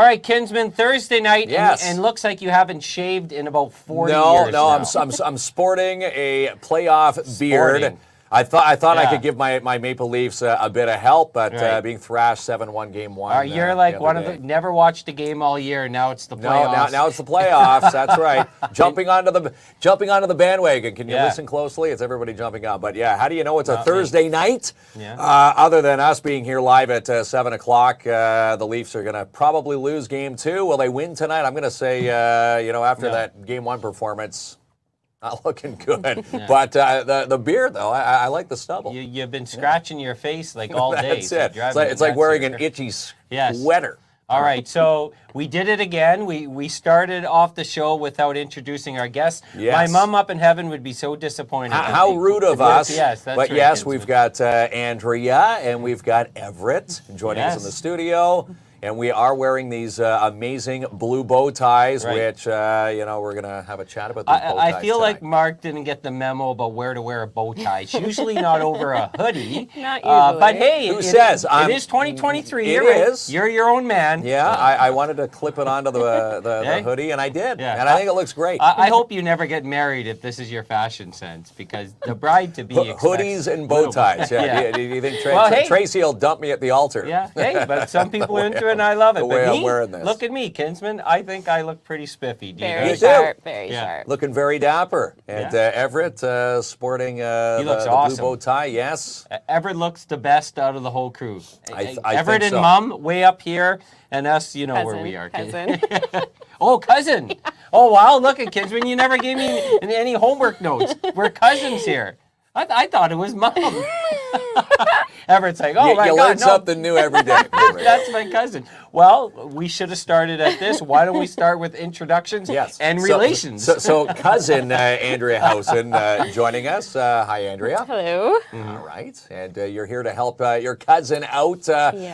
right, Kinsman, Thursday night, Yes. and looks like you haven't shaved in about 40 years No, now. I'm sporting a playoff beard. I thought I could give my Maple Leafs a bit of help, but being thrashed 7-1 game one. You're like one of the never watched a game all year. Now it's the playoffs. Now it's the playoffs. That's right. Jumping onto the bandwagon. Can you listen closely? It's everybody jumping on. But yeah, how do you know it's a Thursday night? Yeah. Other than us being here live at 7 o'clock, the Leafs are going to probably lose game 2. Will they win tonight? I'm going to say, after that game 1 performance. Not looking good. But the beard, though, I like the stubble. You've been scratching your face like all day. That's it. It's like wearing an itchy sweater. All right, so we did it again. We started off the show without introducing our guests. Yes. My mom up in heaven would be so disappointed. How rude of us. Yes, that's but right, yes, we've got Andrea and we've got Everett joining us in the studio. And we are wearing these amazing blue bow ties, which, we're going to have a chat about these bow ties I feel tonight. like Mark didn't get the memo about where to wear a bow tie. It's usually not over a hoodie. Not usually. But hey, Who says? It is 2023. It is. You're your own man. Yeah, I wanted to clip it onto the hoodie, and I did. Yeah. And I think it looks great. I hope you never get married if this is your fashion sense, because the bride-to-be hoodies and bow ties. Yeah. Do you think Tracy will dump me at the altar? Yeah, hey, but some people are into it, and I love it. The way But I'm wearing this. Look at me, Kinsman. I think I look pretty spiffy. Do you Very guys? sharp, very sharp. Looking very dapper. And Everett sporting looks the awesome. blue bow tie, yes. Everett looks the best out of the whole crew. I Everett think and so. Mom way up here, and us, you know Cousin, where we are. cousin. Oh, cousin. Oh, wow, look at Kinsman. You never gave me any homework notes. We're cousins here. I thought it was Mom. Everett's like, oh, my you God, learn something new every day. That's my cousin. Well, we should have started at this. Why don't we start with introductions and relations? So cousin Andrea Housen joining us. Hi, Andrea. Hello. All right. And you're here to help your cousin out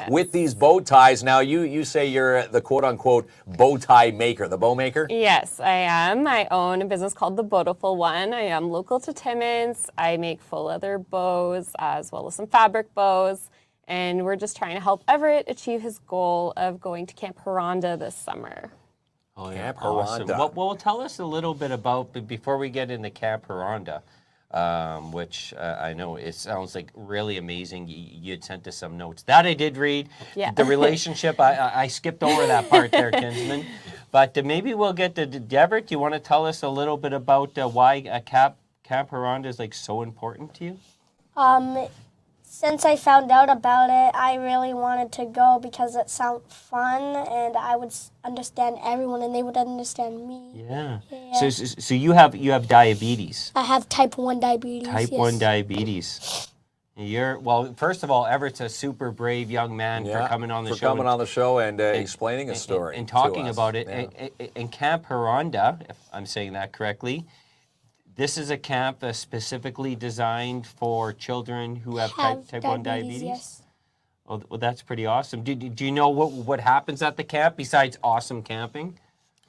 with these bow ties. Now, you say you're the quote-unquote bow tie maker, the bow maker? Yes, I am. I own a business called The Beautiful One. I am local to Timmins. I make full leather bows as well as some fabric bows. And we're just trying to help Everett achieve his goal of going to Camp Huronda this summer. Oh, Camp awesome. Huronda. Well, tell us a little bit about, before we get into Camp Huronda, which I know it sounds like really amazing. You had sent us some notes. That I did read. Yeah. The relationship, I skipped over that part there, Kinsman. But maybe we'll get to Everett. Do you want to tell us a little bit about why Camp Huronda is like so important to you? Since I found out about it, I really wanted to go because it sounded fun and I would understand everyone and they would understand me. Yeah. So you have diabetes. I have type 1 diabetes. Type 1 diabetes. Well, first of all, Everett's a super brave young man for coming on the show. Coming on the show and explaining a story. And talking to us. about it. And Camp Huronda, if I'm saying that correctly, this is a camp specifically designed for children who have type 1 diabetes? Yes. Oh, well, that's pretty awesome. Do you know what happens at the camp besides awesome camping?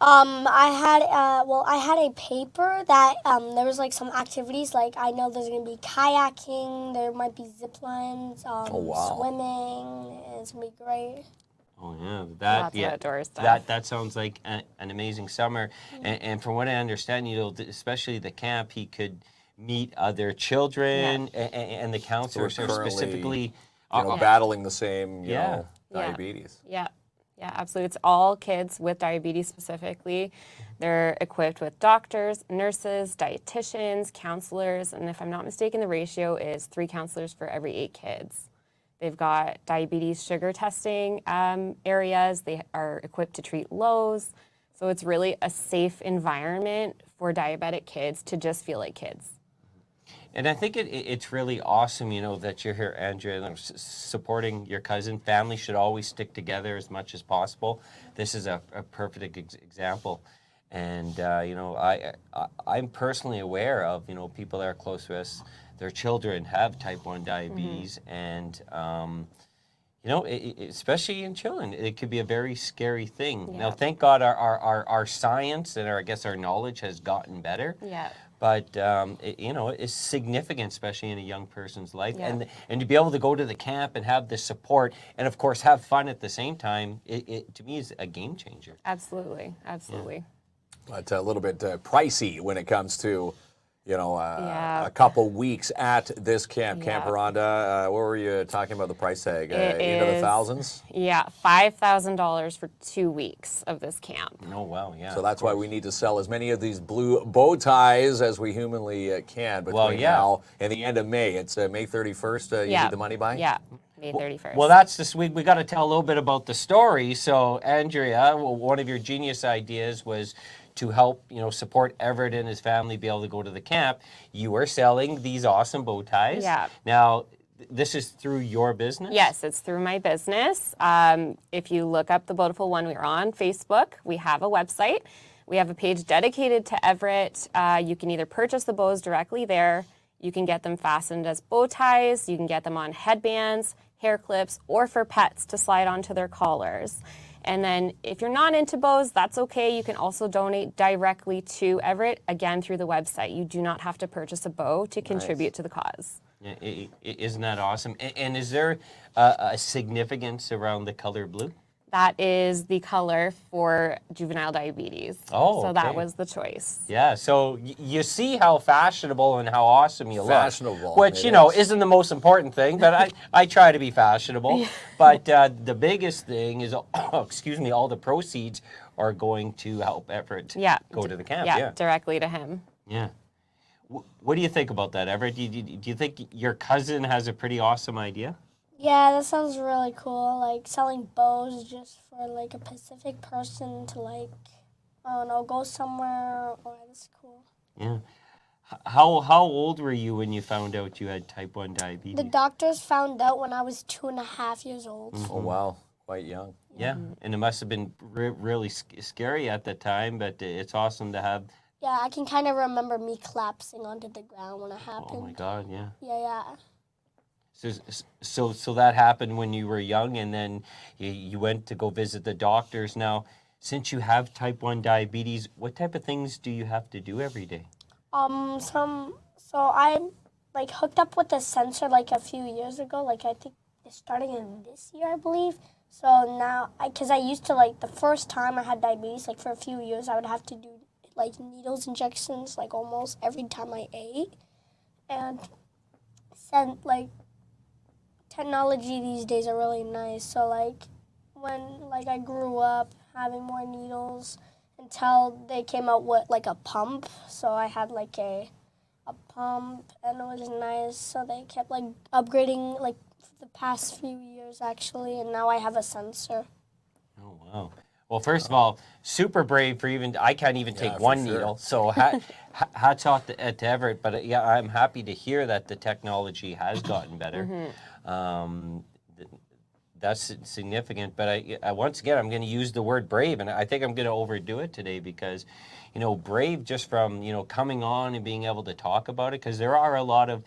I had a paper that there was like some activities, like I know there's going to be kayaking, there might be zip lines, swimming, and it's going to be great. Oh yeah, Lots of outdoor stuff. That sounds like an amazing summer. And from what I understand, especially the camp, he could meet other children and the counselors are specifically battling the same diabetes. Yeah, absolutely. It's all kids with diabetes specifically. They're equipped with doctors, nurses, dietitians, counselors, and if I'm not mistaken, the ratio is 3 counselors for every 8 kids. They've got diabetes sugar testing areas. They are equipped to treat lows. So it's really a safe environment for diabetic kids to just feel like kids. And I think it's really awesome, that you're here, Andrea, supporting your cousin. Family should always stick together as much as possible. This is a perfect example. And, I'm personally aware of, people that are close to us. Their children have type 1 diabetes, and especially in children, it could be a very scary thing. Yeah. Now, thank God our science and I guess our knowledge has gotten better. Yeah. But it's significant, especially in a young person's life, Yeah. and to be able to go to the camp and have the support, and of course have fun at the same time, it to me is a game changer. Absolutely, absolutely. But a little bit pricey when it comes to, Yeah. a couple weeks at this camp, Camp Yeah. Huronda. What were you talking about the price tag? It Into the is- thousands? Yeah, $5,000 for 2 weeks of this camp. Oh wow, yeah. So that's why we need to sell as many of these blue bow ties as we humanly can between now and the end of May. It's May 31st. You Yeah. need the money by? Yeah, May 31st. Well, that's this week. We got to tell a little bit about the story. So, Andrea, one of your genius ideas was to help, support Everett and his family be able to go to the camp. You are selling these awesome bow ties. Yeah. Now, this is through your business? Yes, it's through my business. If you look up The Beautiful One, we're on Facebook. We have a website. We have a page dedicated to Everett. You can either purchase the bows directly there. You can get them fastened as bow ties. You can get them on headbands, hair clips, or for pets to slide onto their collars. And then if you're not into bows, that's okay. You can also donate directly to Everett, again, through the website. You do not have to purchase a bow to contribute to the cause. Yeah, isn't that awesome? And is there a significance around the color blue? That is the color for juvenile diabetes. Oh, so that okay. was the choice. Yeah, so you see how fashionable and how awesome you Fashionable, look. Which, it is. isn't the most important thing, but I try to be fashionable. But the biggest thing is, all the proceeds are going to help Everett go to the camp. Yeah, directly to him. Yeah. What do you think about that, Everett? Do you think your cousin has a pretty awesome idea? Yeah, that sounds really cool. Like selling bows just for like a specific person to go somewhere. Oh, that's cool. Yeah. How old were you when you found out you had type 1 diabetes? The doctors found out when I was 2.5 years old. Oh, wow. Quite young. Yeah, and it must have been really scary at the time, but it's awesome to have. Yeah, I can kind of remember me collapsing onto the ground when it happened. Oh my God, yeah. Yeah. So that happened when you were young, and then you went to go visit the doctors. Now, since you have type 1 diabetes, what type of things do you have to do every day? So I hooked up with a sensor a few years ago. I think it's starting in this year, I believe. So now, because I used to the first time I had diabetes, for a few years, I would have to do needles injections almost every time I ate, and technology these days are really nice. So when I grew up having more needles until they came out with a pump. So I had a pump, and it was nice. So they kept upgrading for the past few years actually, and now I have a sensor. Oh wow! Well, first of all, super brave for I can't even take for one sure. needle. So hats off to Everett. But yeah, I'm happy to hear that the technology has gotten better. That's significant. But I once again, I'm going to use the word brave, and I think I'm going to overdo it today because, brave just from coming on and being able to talk about it, because there are a lot of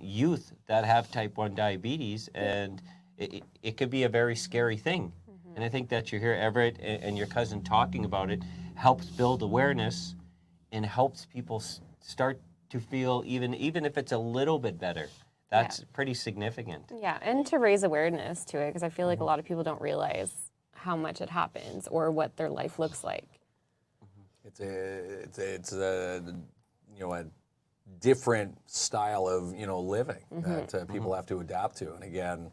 youth that have type 1 diabetes, and it could be a very scary thing. And I think that you're here, Everett, and your cousin talking about it helps build awareness and helps people start to feel, even if it's a little bit better. That's pretty significant. Yeah, and to raise awareness to it, because I feel like a lot of people don't realize how much it happens or what their life looks like. It's a different style of living that people have to adapt to. And again,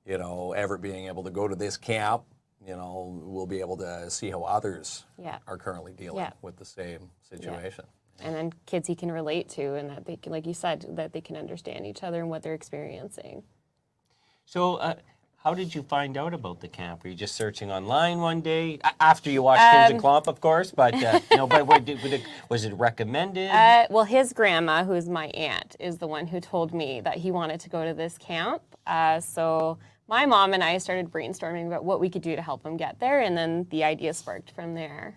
Everett being able to go to this camp, we'll be able to see how others are currently dealing with the same situation. And then kids he can relate to, and that they can, like you said, that they can understand each other and what they're experiencing. So how did you find out about the camp? Were you just searching online one day after you watched KINZ and KLOMP, of course? But was it recommended? Well, his grandma, who's my aunt, is the one who told me that he wanted to go to this camp. So my mom and I started brainstorming about what we could do to help him get there, and then the idea sparked from there.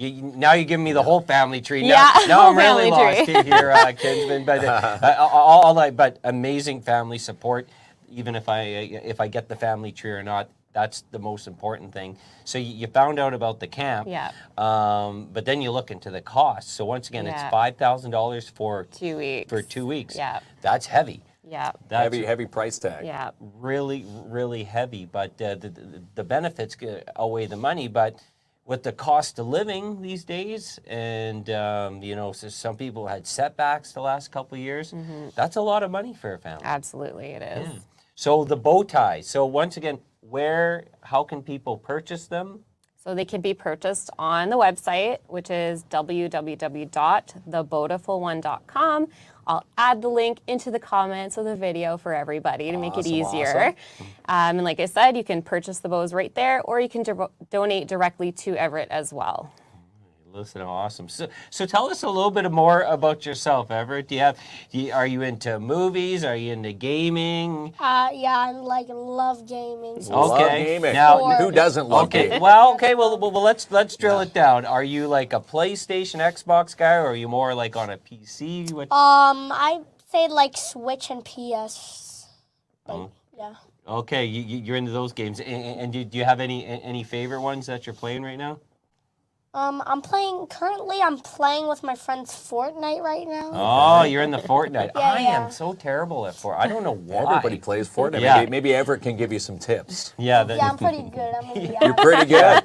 Now you're giving me the whole family tree. Yeah, Now I'm whole really family lost tree. here, Kinsman. But but amazing family support. even if I get the family tree or not. That's the most important thing. So you found out about the camp, Yeah. but then you look into the cost. So once again, it's Yeah. $5,000 for 2 weeks. For 2 weeks. Yeah. That's heavy. Yeah. That's Heavy price tag. Yeah. really, really heavy. But the benefits outweigh the money. But with the cost of living these days, and so some people had setbacks the last couple of years. That's a lot of money for a family. Absolutely, it is. Yeah. So the bow ties. So once again, how can people purchase them? So they can be purchased on the website, which is www.thebountifulone.com. I'll add the link into the comments of the video for everybody to make it easier. And like I said, you can purchase the bows right there, or you can donate directly to Everett as well. Listen, awesome. So tell us a little bit more about yourself, Everett. Are you into movies? Are you into gaming? Yeah, I love gaming. So Love Okay. gaming. Now- Who doesn't love Okay. gaming? Well, let's drill it down. Are you like a PlayStation, Xbox guy, or are you more like on a PC? I say like Switch and PS. Yeah. Okay, you're into those games. And do you have any favorite ones that you're playing right now? I'm playing with my friends Fortnite right now. Oh, you're in the Fortnite. Yeah, I yeah. am so terrible at Fortnite. I don't know why. Everybody plays Fortnite. Yeah. Maybe Everett can give you some tips. Yeah, Yeah, I'm pretty good. I'm gonna be You're pretty good.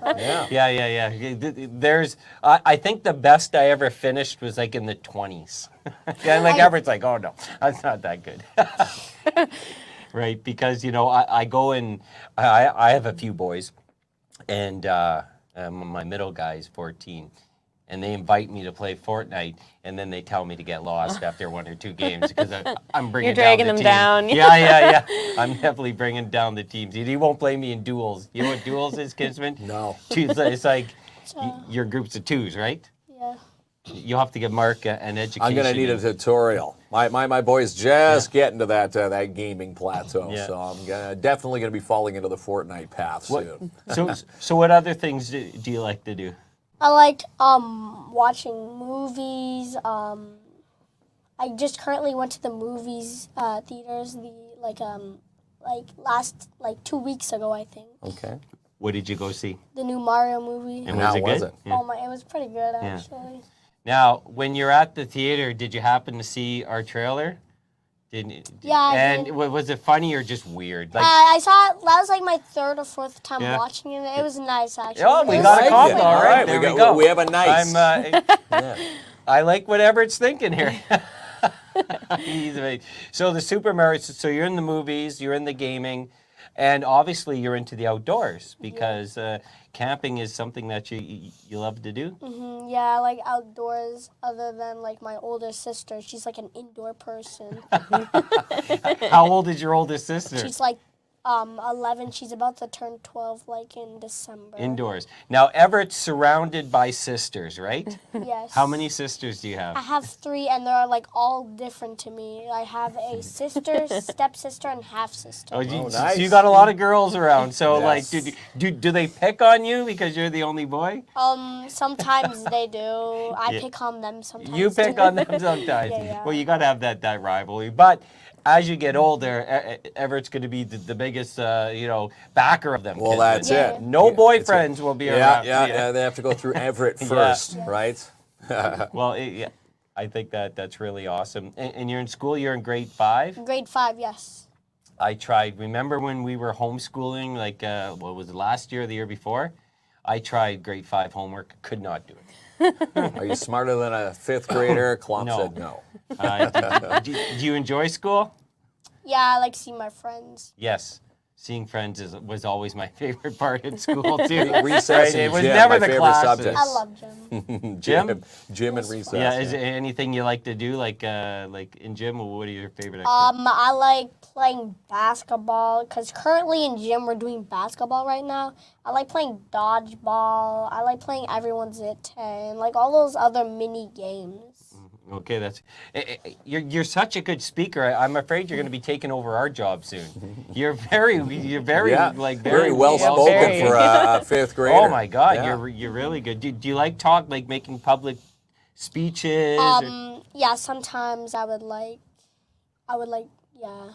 Yeah. Yeah. I think the best I ever finished was like in the 20s. Yeah, like Everett's like, oh no, that's not that good. Right, because I go and I have a few boys, and my middle guy is 14, and they invite me to play Fortnite, and then they tell me to get lost after 1 or 2 games because I'm bringing You're dragging down the them team. down. Yeah. I'm definitely bringing down the teams. He won't play me in duels. You know what duels is, Kinsman? No. It's like your groups of 2s, right? Yeah. You'll have to give Mark an education. I'm gonna need a tutorial. My boy's just getting to that gaming plateau, Yeah. so I'm definitely gonna be falling into the Fortnite path soon. So what other things do you like to do? I like watching movies. I just currently went to the movies theaters last 2 weeks ago, I think. Okay. What did you go see? The new Mario movie. And How was it was good? it? Yeah. It was pretty good actually. Now, when you're at the theater, did you happen to see our trailer? Yeah, I And did. was it funny or just weird? Like, I saw it. That was like my 3rd or 4th time Yeah. watching it. It was nice actually. oh, we It got a was combo. it. All right, All there right, we go. we have a nice. Yeah. I like what Everett's thinking here. He's amazing. So the Super Mario. So you're in the movies, you're in the gaming, and obviously you're into the outdoors because camping is something that you love to do. Yeah, I like outdoors. Other than like my older sister, she's like an indoor person. How old is your oldest sister? She's like 11. She's about to turn 12 like in December. Indoors. Now Everett's surrounded by sisters, right? Yes. How many sisters do you I have? have 3, and they're like all different to me. I have a sister, stepsister, and half sister. Oh, nice. So you got a lot of girls around. So Yes. like, do they pick on you because you're the only boy? Sometimes they do. I pick on them sometimes. You pick on them sometimes. Yeah. Well, you got to have that rivalry. But as you get older, Everett's going to be the biggest, backer of them. Well, kids. that's Yeah. it. No Yeah, boyfriends will be around. Yeah. They have to go through Everett first, right? Well, I think that's really awesome. And you're in school. You're in grade 5. Grade 5, yes. I tried. Remember when we were homeschooling? Like, what was it, last year or the year before? I tried grade 5 homework. Could not do it. Are you smarter than a 5th grader? Klomp No. said no. Do you enjoy school? Yeah, I like seeing my friends. Yes. Seeing friends was always my favorite part in school too. Recess Right, and it was gym, never my the favorite classes. subjects. I love gym. Gym and recess. Yeah, is there anything you like to do, like in gym? Or what are your favorite activities? I like playing basketball because currently in gym we're doing basketball right now. I like playing dodgeball. I like playing Everyone's It 10, like all those other mini games. Okay, you're such a good speaker. I'm afraid you're going to be taking over our job soon. You're very very well spoken very. for a 5th grader. Oh my God, Yeah. you're really good. Do you like making public speeches? Yeah, sometimes I would like, yeah.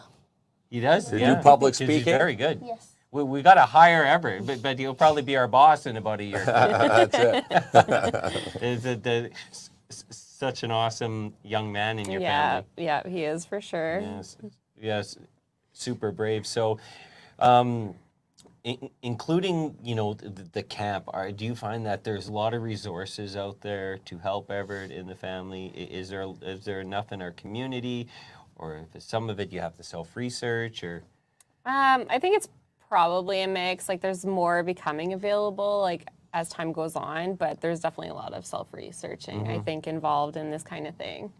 He does. You Yeah. do public He's speaking? very good. Yes. We got to hire Everett, but he'll probably be our boss in about a year. That's it. Such an awesome young man in your Yeah, family. yeah, he is for sure. Yes, super brave. So, including the camp, do you find that there's a lot of resources out there to help Everett in the family? Is there enough in our community, or if some of it you have to self-research, or? I think it's probably a mix. Like there's more becoming available like as time goes on, but there's definitely a lot of self-researching I think involved in this kind of thing.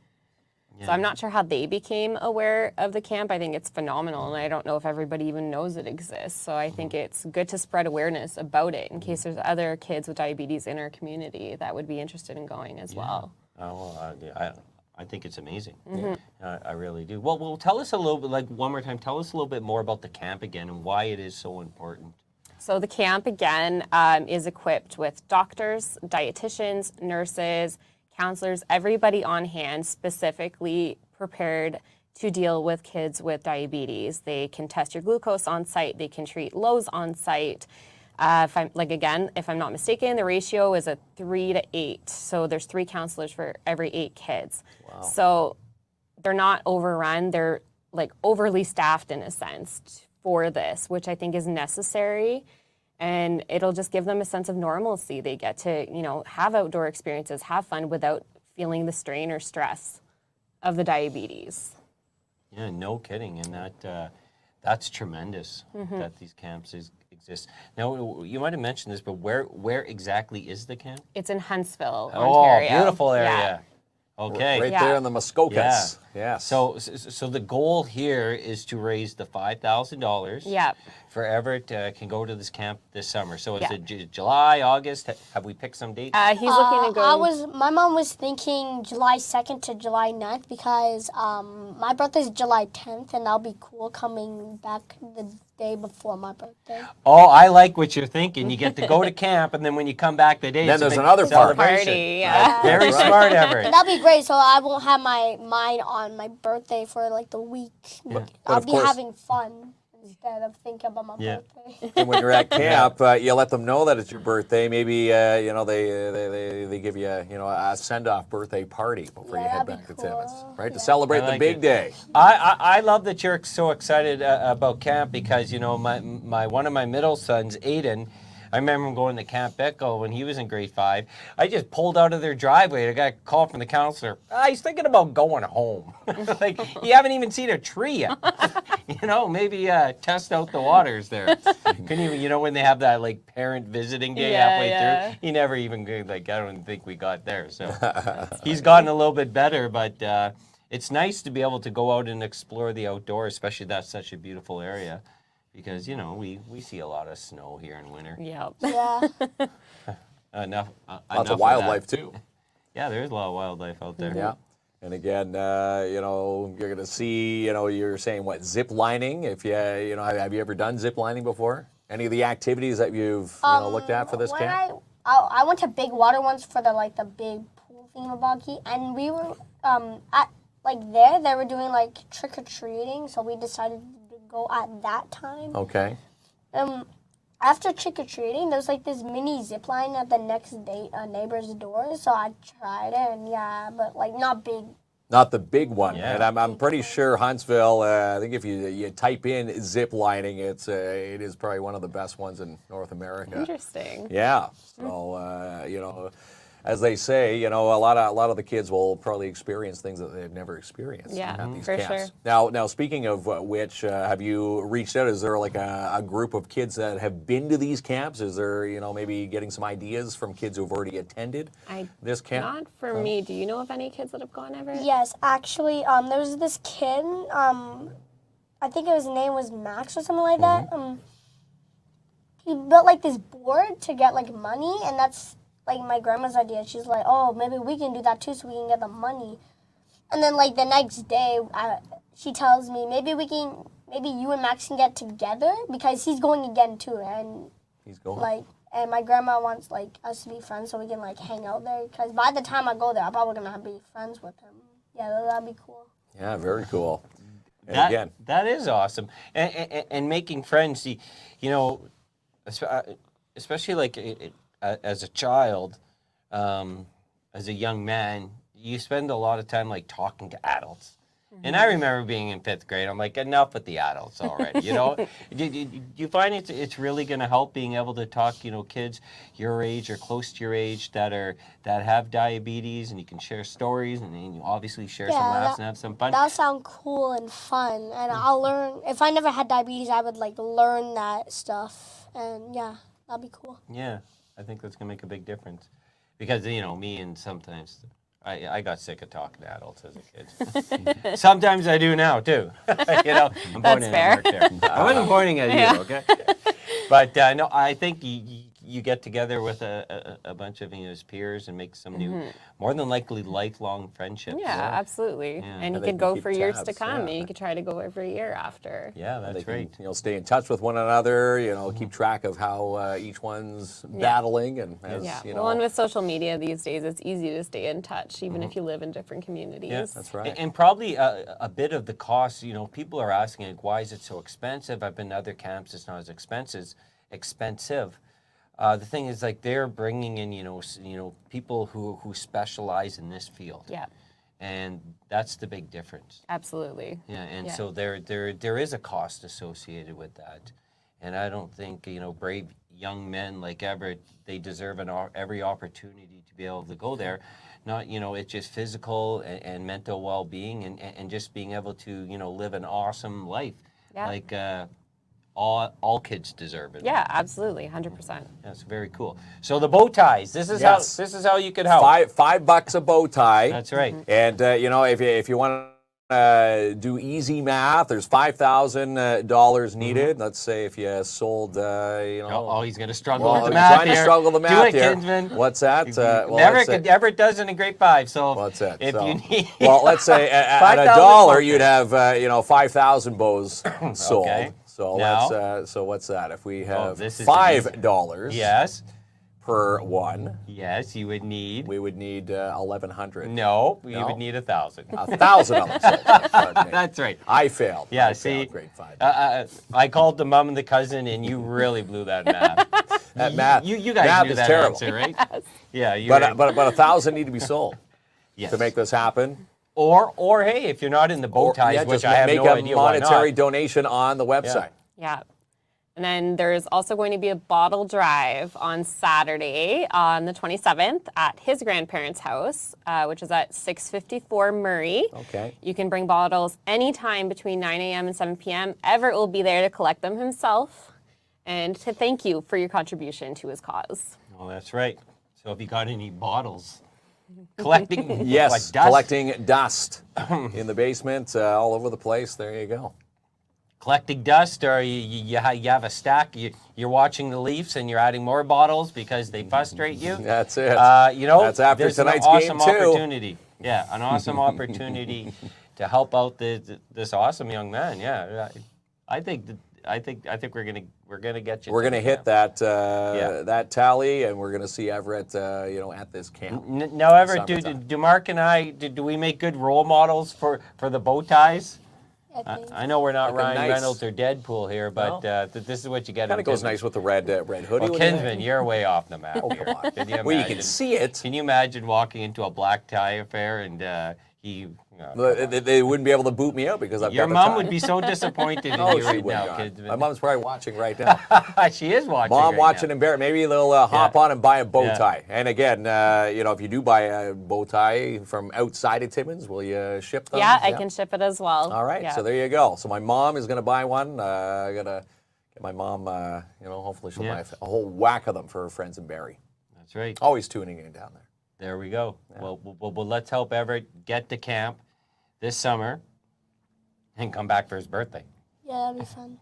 Yeah. So I'm not sure how they became aware of the camp. I think it's phenomenal, and I don't know if everybody even knows it exists. So I think it's good to spread awareness about it in case there's other kids with diabetes in our community that would be interested in going as well. Oh, I think it's amazing. I really do. Well, tell us a little bit, like one more time, tell us a little bit more about the camp again and why it is so important. So the camp, again, is equipped with doctors, dietitians, nurses, counselors, everybody on hand specifically prepared to deal with kids with diabetes. They can test your glucose on site. They can treat lows on site. If I'm not mistaken, the ratio is a 3 to 8. So there's 3 counselors for every 8 kids. Wow. So they're not overrun. They're like overly staffed in a sense for this, which I think is necessary. And it'll just give them a sense of normalcy. They get to, have outdoor experiences, have fun without feeling the strain or stress of the diabetes. Yeah, no kidding. And that's tremendous that these camps exist. Now, you might have mentioned this, but where exactly is the camp? It's in Huntsville, Oh, Ontario. beautiful area. Yeah. Okay. Right Yeah. there in the Muskokas. Yeah. Yes. So the goal here is to raise the $5,000. Yeah. For Everett can go to this camp this summer. So is Yeah. it July, August? Have we picked some dates? He's looking to go. My mom was thinking July 2nd to July 9th because my birthday is July 10th, and that'll be cool coming back the day before my birthday. Oh, I like what you're thinking. You get to go to camp, and then when you come back the day, Then it's a there's big another party. celebration. Yeah. Very That's right. smart, Everett. And that'll be great, so I won't have mine on my birthday for like the week. But I'll of be course- having fun instead of thinking about my Yeah. birthday. And when you're at camp, you let them know that it's your birthday. Maybe they give you a send-off birthday party before you Yeah, head that'd back be to Timmins, cool. right? To Yeah. celebrate I the like big it. day. I love that you're so excited about camp because my one of my middle sons, Aiden. I remember him going to Camp Bickle when he was in grade 5. I just pulled out of their driveway. I got a call from the counselor. He's thinking about going home. Like, you haven't even seen a tree yet. Maybe test out the waters there. Couldn't even, when they have that like parent visiting day halfway through, he never even I don't think we got there. So he's gotten a little bit better, but it's nice to be able to go out and explore the outdoors, especially that's such a beautiful area. Because, we see a lot of snow here in winter. Yeah. Yeah. Enough Lots of of wildlife, too. Yeah, there's a lot of wildlife out there. Yeah. And again, you're going to see, you're saying what, zip lining? If have you ever done zip lining before? Any of the activities that you've looked at for this when camp? I went to big water ones for the big pool thingamabobby, and we were they were doing like trick or treating, so we decided to go at that time. Okay. After trick or treating, there was like this mini zip line at the next neighbor's door, so I tried it, and but like not big. Not the big one. Yeah. And I'm pretty sure Huntsville, I think if you type in zip lining, it is probably one of the best ones in North America. Interesting. Yeah. So, as they say, a lot of the kids will probably experience things that they've never experienced Yeah, at these for camps. sure. Now, speaking of which, have you reached out? Is there like a group of kids that have been to these camps? Is there, maybe getting some ideas from kids who've already attended this camp? Not for me. Do you know of any kids that have gone ever? Yes, actually, there was this kid. I think his name was Max or something like that. He built like this board to get like money, and that's like my grandma's idea. She's like, oh, maybe we can do that too, so we can get the money. And then like the next day, she tells me maybe you and Max can get together because he's going again too, and He's going. like. And my grandma wants like us to be friends so we can like hang out there. Because by the time I go there, I'm probably gonna be friends with him. Yeah, that'd be cool. Yeah, very cool. That is awesome. And making friends, you know, especially like as a child, as a young man, you spend a lot of time like talking to adults. And I remember being in 5th grade. I'm like, enough with the adults already. You know, you find it's really going to help being able to talk, you know, kids your age or close to your age that have diabetes, and you can share stories, and then you obviously share some laughs and have some fun. That'll sound cool and fun, and I'll learn. If I never had diabetes, I would like learn that stuff, and yeah, that'd be cool. Yeah, I think that's going to make a big difference, because you know me, and sometimes. I got sick of talking to adults as a kid. Sometimes I do now too. You know, I'm That's pointing fair. at Mark there. I wasn't pointing at you, okay? But no, I think you get together with a bunch of his peers and make some new, more than likely lifelong friendships. Yeah, absolutely. Yeah. And And you they can can go keep for years to tabs, come, yeah. and you could try to go every year after. Yeah, They that's can, right. you know, stay in touch with one another. You know, keep track of how each one's battling, and as, Yeah. you know. Well, and with social media these days, it's easy to stay in touch, even if you live in different communities. Yeah, that's right. And probably a bit of the cost, you know, people are asking, like, why is it so expensive? I've been to other camps, it's not as expensive. The thing is, like, they're bringing in, you know, people who specialize in this field. Yeah, And that's the big difference. absolutely. Yeah, and Yeah. so there is a cost associated with that. And I don't think, you know, brave young men like Everett, they deserve every opportunity to be able to go there. Not, you know, it's just physical and mental well-being, and just being able to, you know, live an awesome life. Yeah. Like all kids deserve it. Yeah, absolutely, 100%. That's very cool. So the bow ties, this is Yes. how you could help. $5 a bow tie. That's right. And you know, if you want to do easy math, there's $5,000 needed. Let's say if you sold, you know. Oh, he's going to struggle Well, with the I'm math trying to here. struggle the math Do it, here. Kinsman. What's that? Well, Everett does in a grade 5. So What's that? if So- you need, well, let's say at $5,000 $1, you'd have you know, 5,000 bows sold. Okay. So Now- let's so what's that? If we have this is $5 yes, per one, yes, you would need. we would need 1,100. No, you No? would need 1,000. $1,000. Pardon me. That's right. I failed. Yeah, I see, failed grade 5. I called the mom and the cousin, and you really blew that math. That math, You guys math knew is that terrible. answer, right? Yeah, you. But 1,000 need to be sold yes. to make this happen. Or hey, if you're not in the bow ties, yeah, which just I have make no a idea why monetary not. donation on the website. Yeah. And then there's also going to be a bottle drive on Saturday on the 27th at his grandparents' house, which is at 654 Murray. Okay. You can bring bottles anytime between 9 a.m. and 7 p.m. Everett will be there to collect them himself and to thank you for your contribution to his cause. Oh, that's right. So if you got any bottles, collecting Yes, like dust, collecting dust in the basement, all over the place. There you go. collecting dust, or you have a stack, you're watching the Leafs and you're adding more bottles because they frustrate you. That's it. You know, That's after there's tonight's an game, awesome too. opportunity. Yeah, an awesome opportunity to help out this awesome young man. Yeah, I think we're gonna get you. We're going to hit that. that tally, and we're going to see Everett, you know, at this camp. Now, Everett, Summertime. do Mark and I, do we make good role models for the bow ties? I think. I know we're not Like a Ryan nice- Reynolds or Deadpool here, but this is what you get. Kind of goes nice with the red hoodie. Well, What do you Kinsman, think? you're way off the map Oh, here. come on. Can you Well, you imagine? can see it. Can you imagine walking into a black tie affair and he? They wouldn't be able to boot me out because I've Your got the mom tie. would be so disappointed in Oh, you she right would now, not. Kinsman. My mom's probably watching right now. She is watching. Mom right watching now. and Barrett. Maybe they'll hop Yeah. on and buy a bow Yeah. tie. And again, you know, if you do buy a bow tie from outside of Timmins, will you ship them? Yeah, I can ship it as well. All right, Yeah. so there you go. So my mom is going to buy one. I got to get my mom, you know, hopefully she'll Yeah. buy a whole whack of them for her friends in Barrie. That's right. Always tuning in down there. There we go. Well, let's help Everett get to camp this summer and come back for his birthday. Yeah, that'd be fun.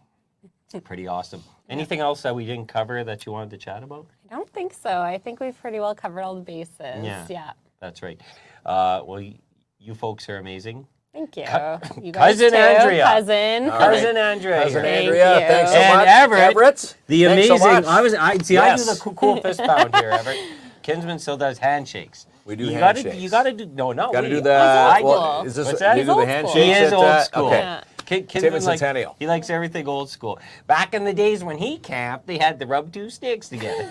Pretty awesome. Anything else that we didn't cover that you wanted to chat about? I don't think so. I think we've pretty well covered all the bases. Yeah. That's right. Well, you folks are amazing. Thank you. You guys Cousin too. Andrea. Cousin. All right. Cousin Andrea. Cousin here. Thank Andrea, you. thanks so And much. Everett, the thanks so amazing. much. I do Yes. the cool fist pound here, Everett. Kinsman still does handshakes. We do you handshakes. Gotta, you got to do. No, not Got to we. do the. I old do. school. Is this What's do that? you do He's the old handshakes? school. He is at, old school. Okay. Yeah. Kinsman Centennial. he likes everything old school. Back in the days when he camped, they had to rub two sticks together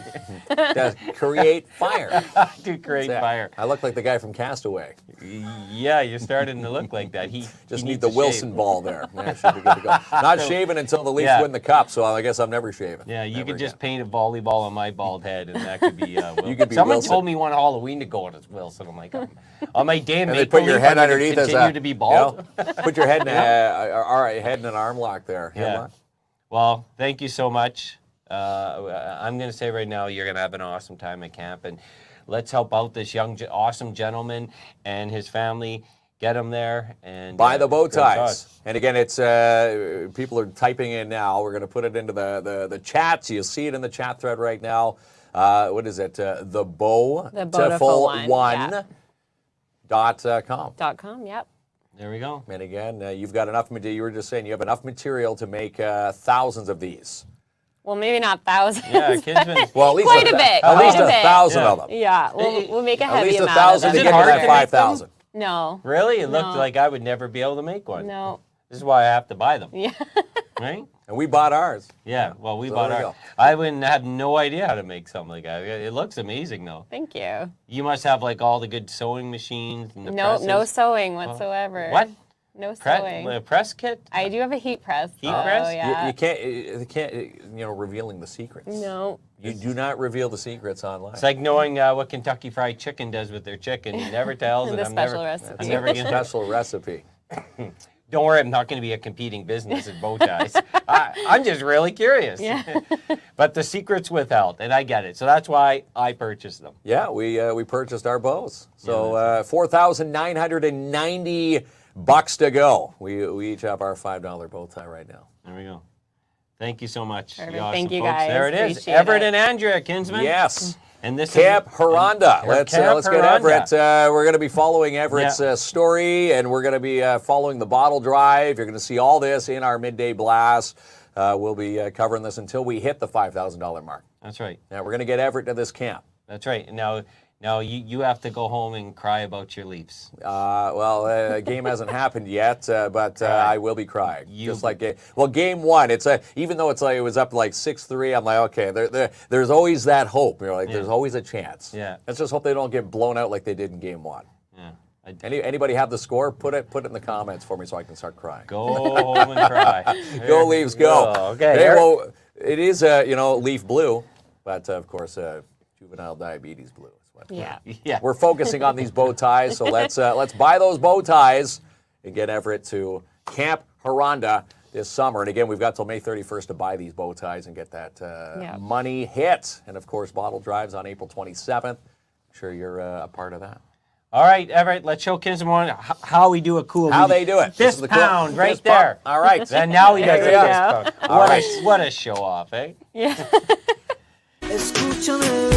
To create fire. to create Yeah. fire. I look like the guy from Castaway. Yeah, you're starting to look like that. He Just he need needs the to Wilson shave. ball there. Yeah, should be good to go. Not shaving until the Leafs Yeah. win the cup, so I guess I'm never shaving. Yeah, you Never could just again. paint a volleyball on my bald head, and that could be. You could be Someone Wilson. told me one Halloween to go as Wilson. I'm like, on my day And they put your head underneath as continue a, to be bald. put your head in head in an arm lock there. Yeah. Hemlock. Well, thank you so much. I'm going to say right now, you're going to have an awesome time at camp, and let's help out this young, awesome gentleman and his family. Get him there and Buy the bow great cause. ties. And again, it's people are typing in now. We're going to put it into the chats. You'll see it in the chat thread right now. What is it? The Beautiful One, yeah. .com. Yep. There we go. And again, you've got enough material. You were just saying you have enough material to make thousands of these. Well, maybe not thousands. Yeah, Kinsman. Well, at least Quite a bit, At quite least a 1,000 bit. of them. Yeah, we'll make a At heavy least amount 1,000 of to Is them. it get to hard to that make them? 5,000. No. Really? It looked No. like I would never be able to make one. No. This is why I have to buy them. Yeah. Right? And we bought ours. Yeah. Well, we So bought there you our. go. I wouldn't have no idea how to make something like that. It looks amazing, though. Thank you. You must have like all the good sewing machines and the No, no presses. sewing whatsoever. What? No Press, sewing. press kit? I do have a heat press. Heat though, press? Yeah. You can't, revealing the secrets. No. You do not reveal the secrets online. It's like knowing what Kentucky Fried Chicken does with their chicken. He never tells, and The I'm never. special recipe. I'm never gonna. Special recipe. Don't worry, I'm not going to be a competing business at bow ties. I'm just really curious. Yeah. But the secret's withheld, and I get it. So that's why I purchased them. Yeah, we purchased our bows. So $4,990 to go. We each have our $5 bow tie right now. There we go. Thank you so much. Perfect. awesome Thank you, folks. guys. There it is. Appreciate Everett it. and Andrea Kinsman. Yes. And this Camp is Huronda. Let's get Huronda. Everett. We're going to be following Everett's story, and we're going to be following the bottle drive. You're going to see all this in our midday blast. We'll be covering this until we hit the $5,000 mark. That's right. Now we're going to get Everett to this camp. That's right. Now you have to go home and cry about your Leafs. The game hasn't happened yet, but I will be crying. You- Just like game one, even though it was up like 6-3, I'm like, okay, there's always that hope. There's always a chance. Yeah. Let's just hope they don't get blown out like they did in game one. Yeah. Anybody have the score? Put it in the comments for me so I can start crying. Go home and cry. Go Leafs, go. Okay. Hey, well, it is Leaf blue, but of course juvenile diabetes blue. Yeah. Yeah. We're focusing on these bow ties, so let's buy those bow ties and get Everett to Camp Huronda this summer. And again, we've got till May 31st to buy these bow ties and get that money hit. And of course, bottle drives on April 27th. I'm sure you're a part of that. All right, Everett, let's show Kinsman how we do a cool How they do it. This fist is the cool- pound right fist pump. there. All right. And now he does There a we fist go. pound. What a show off, eh? Yeah. Escúchame